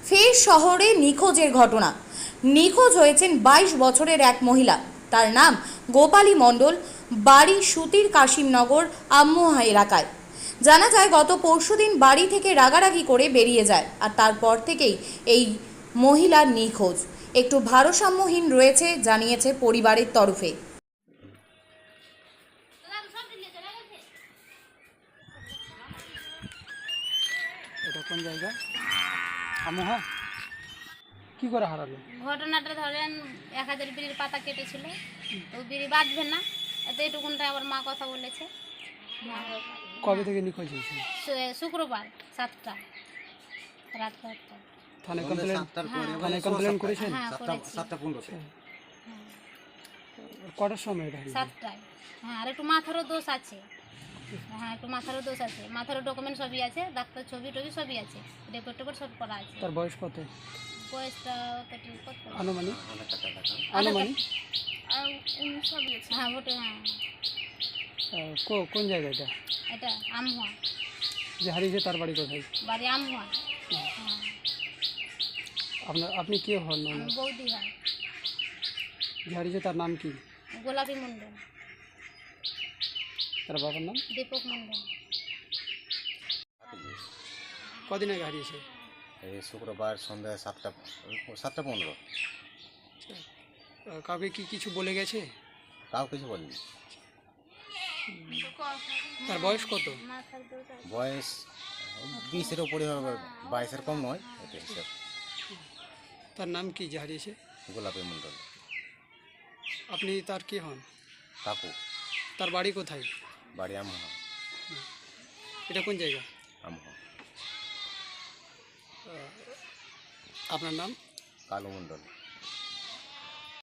ফের শহরে নিখোঁজের ঘটনা। নিখোঁজ হয়েছেন 22 বছরের এক মহিলা। তার নাম গোপালী মণ্ডল, বাড়ি সুতির কাশিমনগর আমুহা এলাকায়। জানা যায় গত পরশুদিন বাড়ি থেকে রাগারাগি করে বেরিয়ে যায়, আর তারপর থেকেই এই মহিলা নিখোঁজ। একটু ভারসাম্যহীন রয়েছে জানিয়েছে পরিবারের তরফে। এটা কোন জায়গা? আমুহা কি করে হারালো? ঘটনাটা ধরেন 1000 বিড়ির পাতা কেটেছিল, তো বিড়ি বাঁধবে না, এত এইটুকুনটা আবার মা কথা বলেছে। কবে থেকে নিখোঁজ হয়েছে? শুক্রবার 7টা রাত 7টা। থানায় কমপ্লেন করেছেন? হ্যাঁ করেছি। কটার সময় এটা হয়েছে? 7টায়। হ্যাঁ, আর একটু মাথারও দোষ আছে। হ্যাঁ, একটু মাথারও দোষ আছে, মাথারও ডকুমেন্ট সবই আছে, ডাক্তার ছবি টবি সবই আছে, রিপোর্ট টিপোর্ট সব করা আছে। তার বয়স কত? বয়সটা কত আনুমানিক? সবই আছে। হ্যাঁ ওটা, হ্যাঁ কোন জায়গা এটা এটা আমুয়া। যে হারিয়েছে তার বাড়ি কোথায়? বাড়ি আমুয়া। হ্যাঁ, আপনি কে হন? আমি বৌদি হয়। যে হারিয়েছে তার নাম কি? গোলাপী মণ্ডল। তার বাবার নাম? দীপক মণ্ডল। কদিন আগে হারিয়েছে? এই শুক্রবার সন্ধ্যা 7:15। কাউকে কি কিছু বলে গেছে? তাও কিছু বলিনি। তার বয়স কত? বয়স 20-এর উপরে হবে, 22-এর কম নয়। এটা হিসাব। তার নাম কি যে হারিয়েছে? গোলাপী মণ্ডল। আপনি তার কে হন? কাকু। তার বাড়ি কোথায়? বাড়ি আমুহা। এটা কোন জায়গা? আমুহা। আপনার নাম? কালু মণ্ডল।